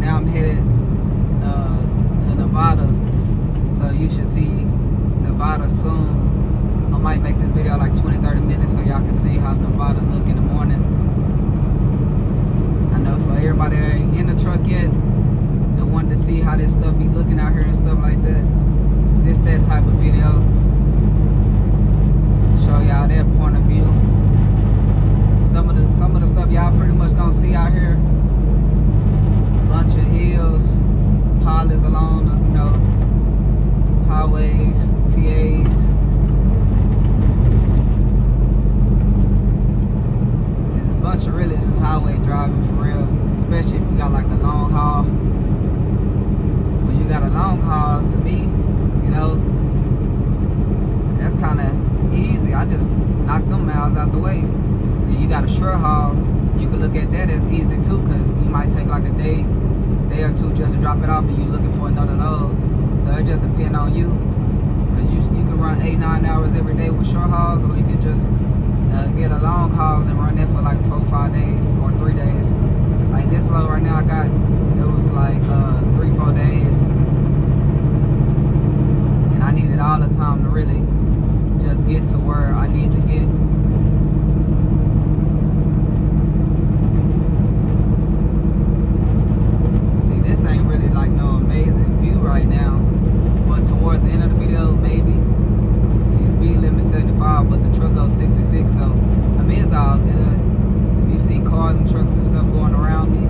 now I'm headed to Nevada, so you should see Nevada soon. I might make this video like 20-30 minutes so y'all can see how Nevada look in the morning. I know for everybody that ain't in the truck yet, that wanted to see how this stuff be looking out here and stuff like that, this that type of video. Show y'all that point of view. Some of the stuff y'all pretty much gonna see out here. Bunch of hills, polys along the, highways, TAs. There's a bunch of really just highway driving for real, especially if you got like a long haul. When you got a long haul, to me, that's kind of easy. I just knock them miles out the way. And you got a short haul, you can look at that as easy too, because you might take like a day or two just to drop it off and you looking for another load. So it just depends on you, because you can run 8-9 hours every day with short hauls, or you can just get a long haul and run that for like 4-5 days or 3 days. Like this load right now I got, it was like 3-4 days, and I needed all the time to really just get to where I need to get. This ain't really like no amazing view right now, but towards the end of the video, maybe. See, speed limit 75, but the truck goes 66, so I mean it's all good. If you see cars and trucks and stuff going around me,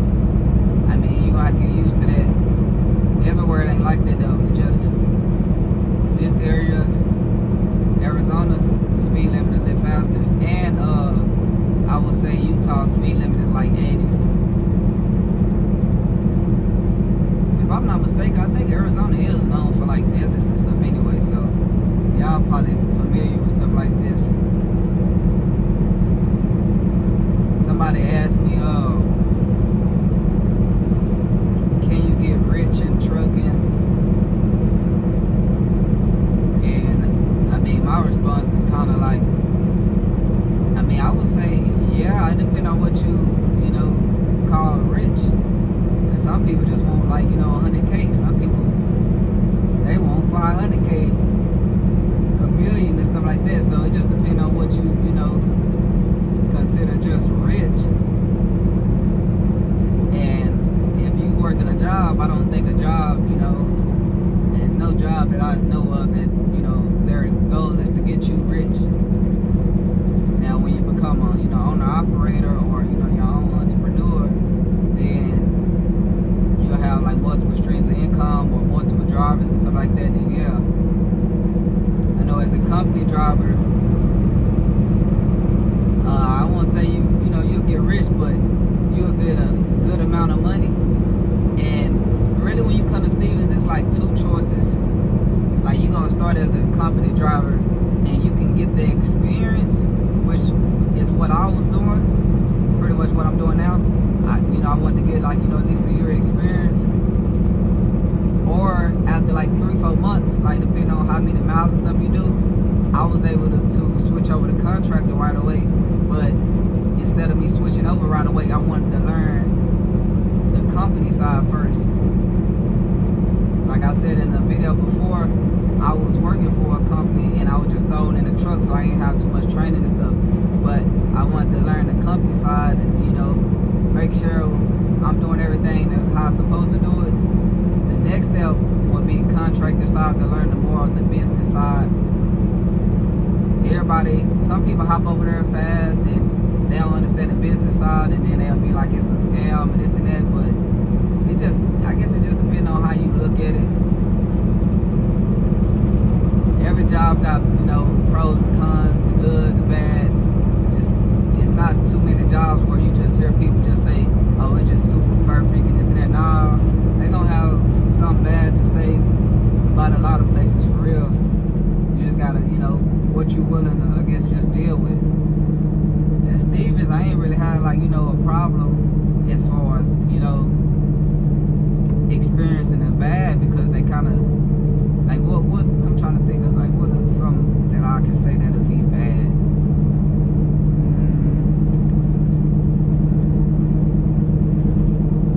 I mean you gonna have to get used to that. Everywhere it ain't like that though. It just this area, Arizona, the speed limit is a little faster, and I would say Utah speed limit is like 80. If I'm not mistaken, I think Arizona is known for like deserts and stuff anyway, so y'all probably familiar with stuff like this. Somebody asked me, can you get rich in trucking? And I mean, my response is kind of like, I mean, I would say, yeah, it depends on what you call rich. Some people just want like 100K. Some people they want 500K, a million and stuff like that. So it just depends on what you consider just rich. And if you work in a job, I don't think a job, there's no job that I know of that their goal is to get you rich. Now when you become a owner operator or your own entrepreneur, then you'll have like multiple streams of income or multiple drivers and stuff like that, then yeah. I know as a company driver, I won't say you'll get rich, but you'll get a good amount of money. And really when you come to Stevens, it's like two choices. Like you're gonna start as a company driver and you can get the experience, which is what I was doing, pretty much what I'm doing now. I wanted to get like, at least a year experience. Or after like 3-4 months, like depending on how many miles and stuff you do, I was able to switch over to contractor right away. But instead of me switching over right away, I wanted to learn the company side first. Like I said in the video before, I was working for a company and I was just thrown in the truck, so I didn't have too much training and stuff. But I wanted to learn the company side and make sure I'm doing everything how I'm supposed to do it. The next step would be contractor side, to learn more of the business side. Some people hop over there fast and they don't understand the business side, and then they'll be like it's a scam and this and that. But I guess it just depends on how you look at it. Every job got pros and cons, the good, the bad. It's not too many jobs where you just hear people just say, oh, it's just super perfect and this and that. Nah, they're gonna have something bad to say about a lot of places for real. You just gotta, what you willing to, I guess, just deal with. At Stevens, I ain't really had like, a problem as far as, experiencing it bad, because they kind of, like, what I'm trying to think of, like, what are some that I can say that'll be bad?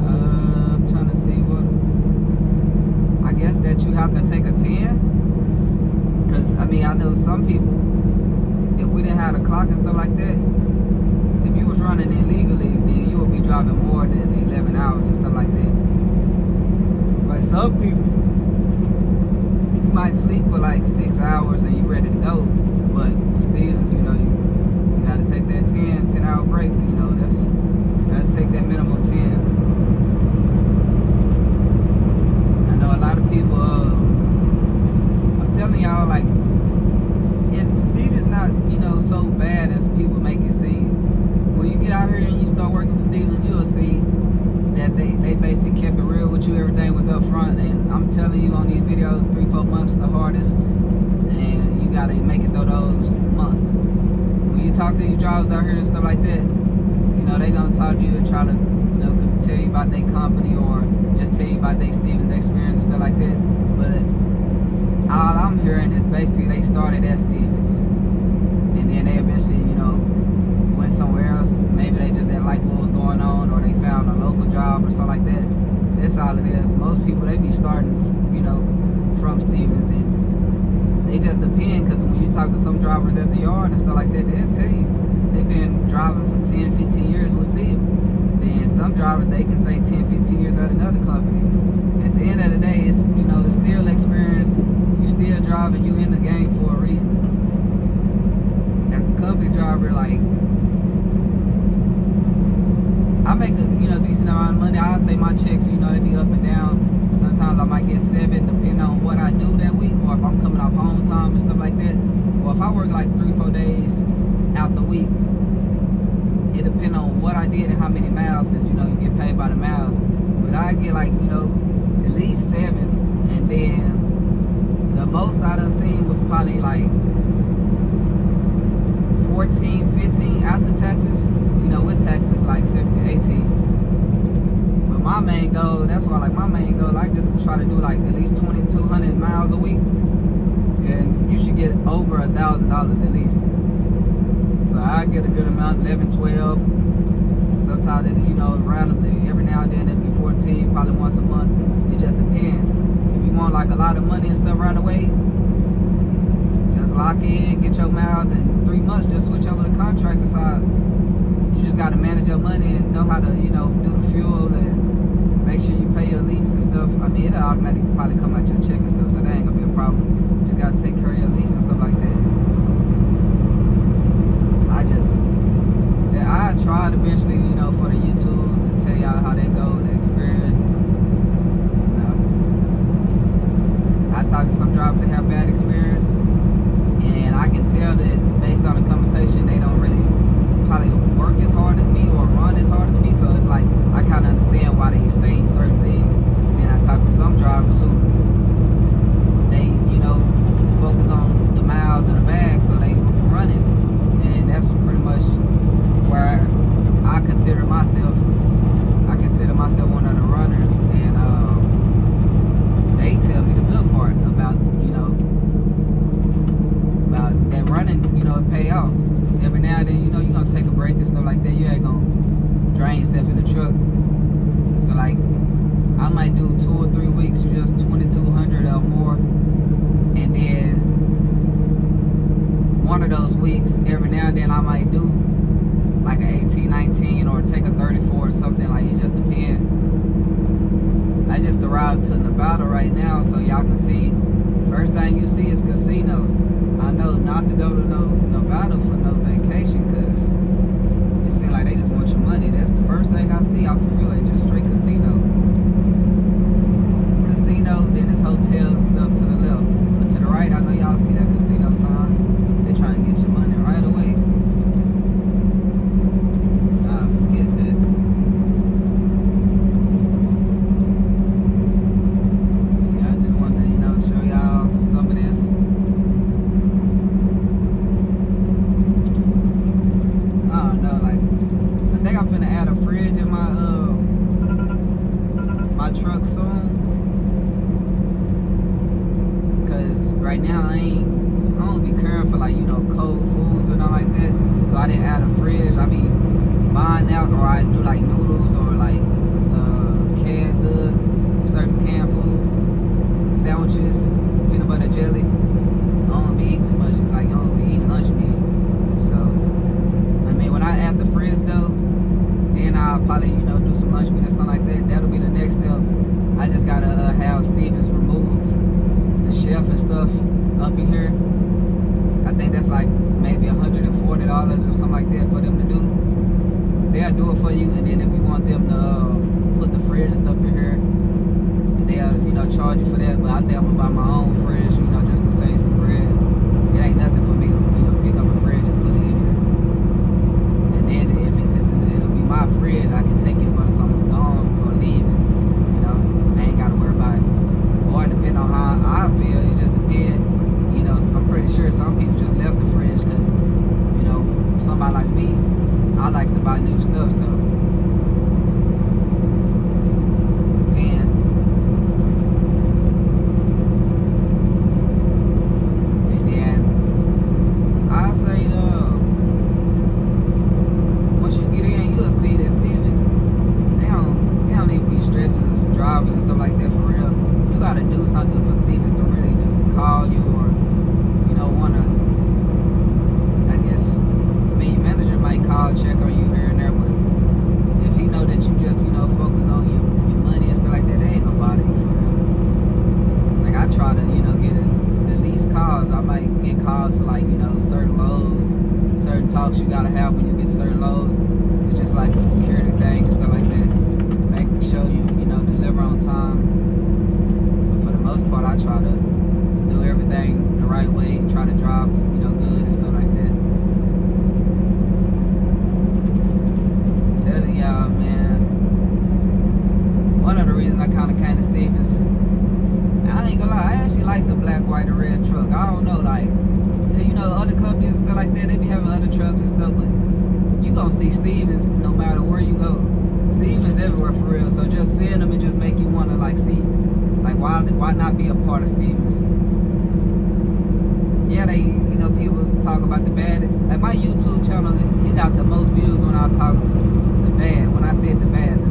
I'm trying to see. some people, if we didn't have a clock and stuff like that, if you was running illegally, then you would be driving more than 11 hours and stuff like that. But some people, you might sleep for like 6 hours and you're ready to go. But with Stevens, you gotta take that 10 hour break. Gotta take that minimum 10. I know a lot of people, I'm telling y'all, like, Stevens not, so bad as people make it seem. When you get out here and you start working for Stevens, you'll see that they basically kept it real with you. Everything was up front, and I'm telling you, on these videos, 3-4 months the hardest, and you gotta make it through those months. When you talk to these drivers out here and stuff like that, they gonna talk to you and try to, tell you about their company or just tell you about their Stevens experience and stuff like that. But all I'm hearing is basically they started at Stevens, and then they eventually, went somewhere else. Maybe they just didn't like what was going on, or they found a local job or something like that. That's all it is. Most people, they be starting, from Stevens, and they just depend, because when you talk to some drivers at the yard and stuff like that, they'll tell you they've been driving for 10, 15 years with Stevens. Then some drivers, they can say 10, 15 years at another company. At the end of the day, it's, it's still experience. You still driving, you in the game for a reason. As a company driver, like, I make a decent amount of money. I'll say my checks, they be up and down. Sometimes I might get 7, depending on what I do that week, or if I'm coming off home time and stuff like that, or if I work like 3-4 days out the week. It depends on what I did and how many miles, since you get paid by the miles. But I get like at least 7, and then the most I done seen was probably like 14, 15 after taxes. With taxes like 17, 18. But my main goal, that's why, like, my main goal, I just try to do like at least 2,200 miles a week, and you should get over $1,000 at least. So I get a good amount, 11, 12. Sometimes it, randomly, every now and then it'd be 14, probably once a month. It just depends. If you want like a lot of money and stuff right away, just lock in, get your miles, and 3 months just switch over to contractor side. You just gotta manage your money and know how to, do the fuel and make sure you pay your lease and stuff. I mean, it'll automatically probably come out your check and stuff, so that ain't gonna be a problem. You just gotta take care of your lease and stuff like that. I tried eventually, for the YouTube to tell y'all how they go, the experience. And, I talked to some drivers that have bad experience, and I can tell that based on the conversation, they don't really probably work as hard as me or run as hard as me. So it's like, I kind of understand why they say certain things. And I talk to some drivers who, they, focus on the miles in the bag, so they run it. And that's pretty much where I consider myself one of the runners. And they tell me the good part about, about that running, it pay off. Every now and then, you're gonna take a break and stuff like that. You ain't gonna drain yourself in the truck. So like, I might do 2 or 3 weeks, just 2,200 or more, and then one of those weeks, every now and then I might do like an 18, 19, or take a 34 or something. Like, it just depends. I just arrived to Nevada right now, so y'all can see. First thing you see is casino. I know not to go to Nevada for no vacation, because it seems like they just want your money. That's the first thing I see out the freeway, just straight casino. Casino, then it's hotels and stuff to the left. But to the right, I know y'all see that casino sign. They're trying to get your money right away. Forget that. Yeah, I just wanted to, show y'all some of this. I don't know, like, I think I'm finna add a fridge in my truck soon. Cause right now I don't be caring for, like, cold foods or nothing like that. So I didn't add a fridge. I be buying out, or I do like noodles or like canned goods, certain canned foods, sandwiches, peanut butter jelly. I don't be eating too much. punch me or something like that, that'll be the next step. I just gotta have Stevens remove the shelf and stuff up in here. I think that's like maybe $140 or something like that for them to do. They'll do it for you, and then if you want them to put the fridge and stuff in here, they'll charge you for that. But I think I'm gonna buy my own fridge, just to save some bread. It ain't nothing for me to pick up a fridge and put it in here. And then if it'll be my fridge, I can take it whether I'm gone or leaving. I ain't gotta worry about it. Or depending on how I feel, it just depends. I'm pretty sure some people just left the fridge because, somebody like me, I like to buy new stuff, so. And stuff like that, for real, you gotta do something for Stevens to really just call you, or wanna, I guess, your manager might call, check on you here and there, but if he know that you just focus on your money and stuff like that, they ain't gonna bother you for real. Like I try to get at least calls. I might get calls for like certain loads, certain talks you gotta have when you get certain loads. It's just like a security thing and stuff like that, making sure you deliver on time. But for the most part, I try to do everything the right way, try to drive good and stuff like that. I'm telling y'all, man, one of the reasons I kind of came to Stevens, I ain't gonna lie, I actually like the black, white, and red truck. I don't know, like, other companies and stuff like that, they be having other trucks and stuff, but you gonna see Stevens no matter where you go. Stevens everywhere, for real. So just seeing them, it just make you want to like see, like why not be a part of Stevens? Yeah, they people talk about the bad. Like my YouTube channel, it got the most views when I talk the bad. When I said the bad, the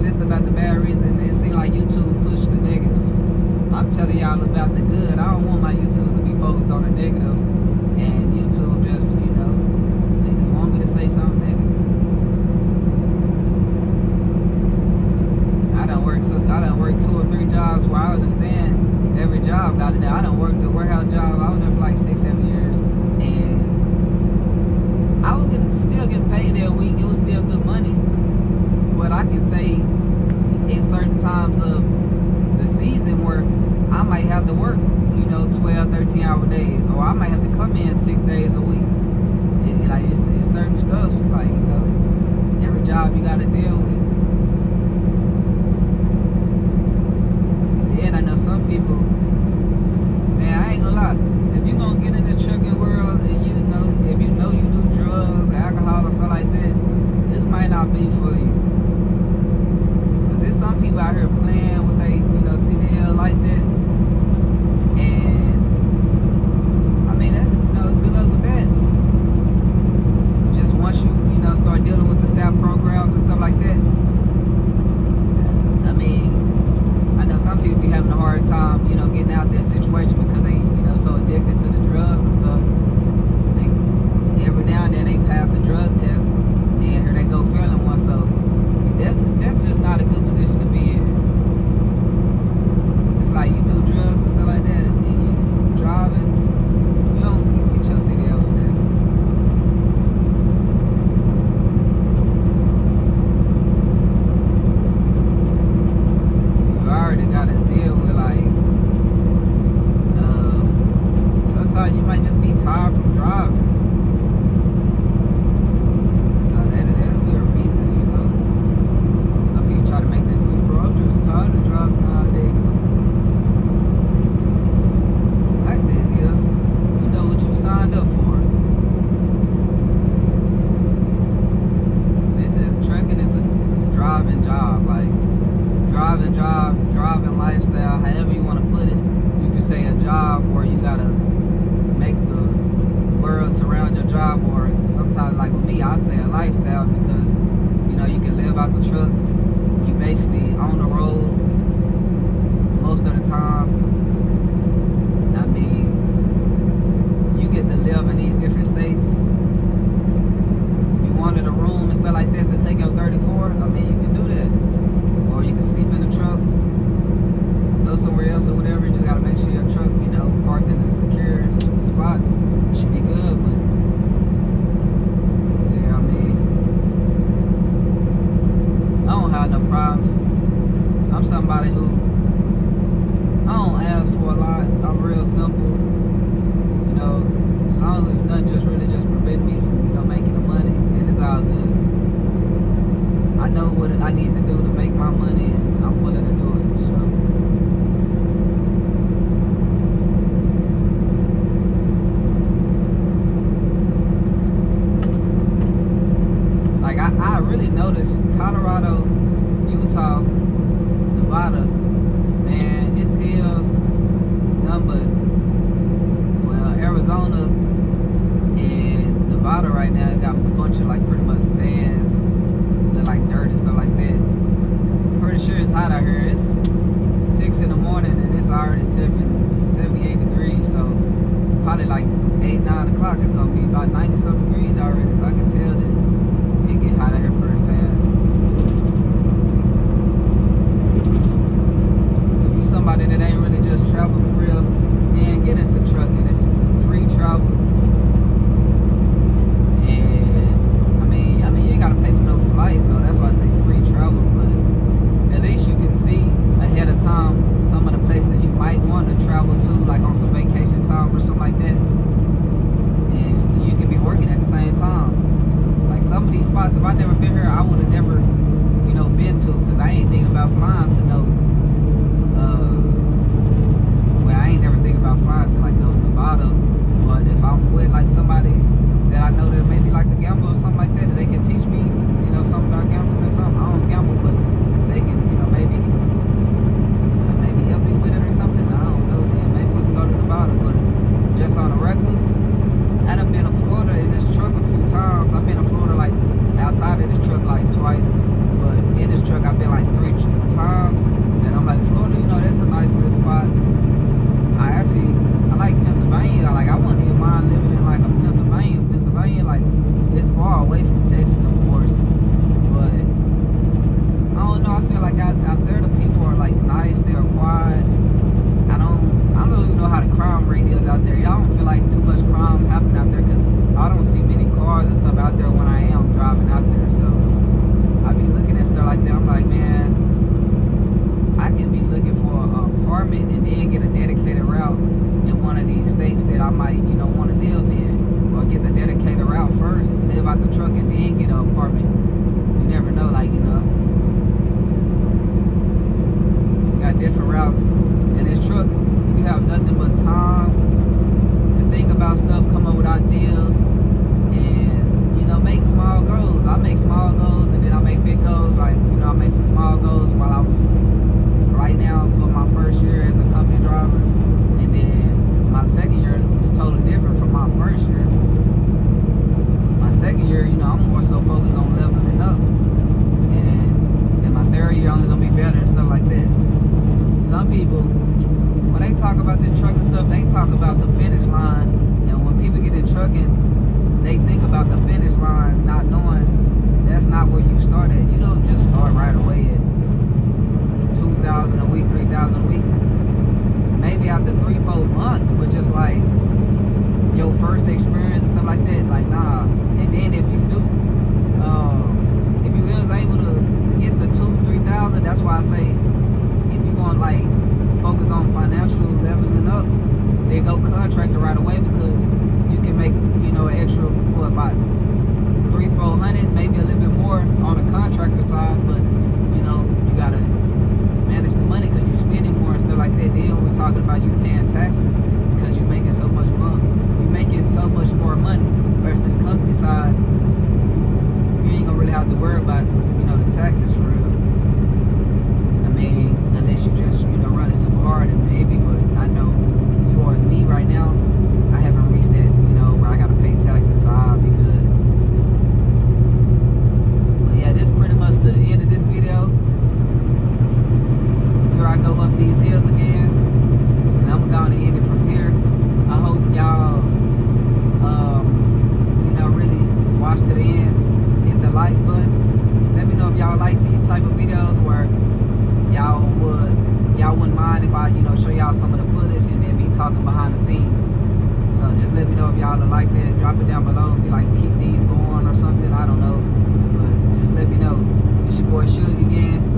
list about the bad reason, it seemed like YouTube pushed the negative. I'm telling y'all about the good. I don't want my YouTube to be focused on the negative, and YouTube just they just want me to say something negative. I done worked 2 or 3 jobs where I understand every job got it there. I done worked a warehouse job. I was there for like 6-7 years, and I was still getting paid that week. It was still good money, but I can say in certain times of the season where I might have to work 12-13-hour days, or I might have to come in 6 days a week. It's certain stuff, like every job you got to deal with. And I know some people, man, I ain't gonna lie, if you gonna get in the trucking world and if you do drugs, alcohol, or stuff like that, this might not be for you. Cause there's some people out here playing with they, CDL like that. And I mean, that's, good luck with that. Just once you, start dealing with the SAP programs and stuff like that, I mean, I know some people be having a hard time, getting out of that situation because they, so addicted to the drugs and stuff. Every now and then they pass a drug test, and here they go failing one. So that's just not a good position to be in. It's like you do drugs and stuff like that, and you driving, you don't get your CDL for that. Already got to deal with sometimes you might just be tired from driving, so that'll be a reason. Some people try to make this excuse, bro, I'm just tired of driving nowadays. Like that is, you know what you signed up for. This is trucking is a driving job, like driving lifestyle, however you want to put it. You can say a job where you gotta make the world surround your job, or sometimes, like with me, I say a lifestyle because you can live out the truck. You basically on the road most of the time. I mean, you get to live in these different states. If you wanted a room and stuff like that to take your 34, I mean, you can do that. Or you can sleep in the truck, go somewhere else or whatever. You just gotta make sure your truck, parked in a secure spot. It should be good, but yeah, I mean, I don't have no problems. I'm somebody who, I don't ask for a lot. I'm real simple. As long as nothing just prevent me from, making the money, then it's all good. I know what I need to do to make my money, and I'm willing to do it. So, like I really noticed Colorado, Utah, Nevada, man, it's hills, number. Arizona and Nevada right now got a bunch of like pretty much sands, like dirt and stuff like that. Pretty sure it's hot out here. It's 6 in the morning and it's already 78 degrees. So probably like 8, 9 o'clock it's gonna be about 90 something degrees already. So I can tell that it get hot out here pretty fast. If you somebody that ain't really just travel for real, and get into trucking. It's free travel, and I mean, you ain't gotta pay for no flight, so that's why I say free travel. But at least you can see ahead of time some of the places you might want to travel to, like on some vacation time or something like that, and you can be working at the same time. Like some of these spots, if I never been here, I would have never, been to, because I ain't thinking about flying to no. I ain't never think about flying to like Nevada, but if I'm with like somebody that I know that maybe like to gamble or something like that they can teach me, something about gambling or something. I don't gamble, but if they can, maybe help me with it or something, I don't know, then maybe we can go to Nevada. But just on a regular, I done been to Florida in this truck a few times. I've been to Florida like outside of this truck like twice, but in this truck I've been like 3 times, and I'm like, Florida, that's a nice little spot. I like Pennsylvania. Like, I wouldn't even mind living in like a Pennsylvania. Pennsylvania, like, it's far away from Texas, of course, but I don't know. I feel like out there the people are like nice. They're quiet. I don't even know how the crime rate is out there. Y'all don't feel like too much crime happening out there, because I don't see many cars and stuff out there when I am driving out there. So I be looking at stuff like that. I'm like, man, I can be looking for an apartment and then get a dedicated route in one of these states that I might, want to live in, or get the dedicated route first, live out the truck, and then get an apartment. You never know, like, got different routes. In this truck, you have nothing but time to think about stuff, come up with ideas, and make small goals. I make small goals, and then I make big goals. Like, I make some small goals while I was right now for my first year as a company driver, and then my second year is totally different from my first year. My second year, I'm more so focused on leveling up, and then my third year only gonna be better and stuff like that. Some people, when they talk about this trucking stuff, they talk about the finish line, and when people get in trucking, they think about the finish line, not knowing that's not where you start at. You don't just start right away at 2,000 a week, 3,000 a week. Maybe after 3-4 months, but just like your first experience and stuff like that, like, nah. And then if you do, if you was able to get the 2,000-3,000, that's why I say, if you want like focus on financial leveling up, then go contractor right away, because you can make, an extra, about 300-400, maybe a little bit more on the contractor side, but you gotta manage the money because you're spending more and stuff like that. Then we're talking about you paying taxes because you're making so much money. You're making so much more money versus the company side. You ain't gonna really have to worry about, the taxes for real. I mean, unless you just, running super hard and maybe, but I know as far as me right now, I haven't reached that, where I gotta pay taxes, so I'll be good. But yeah, this is pretty much the end of this video. Here I go up these hills again, and I'm gonna end it from here. I hope y'all, really watch to the end. y'all wouldn't mind if I, show y'all some of the footage and then me talking behind the scenes. So just let me know if y'all are like that. Drop it down below. Be like, keep these going or something. I don't know. But just let me know. It's your boy Suge again.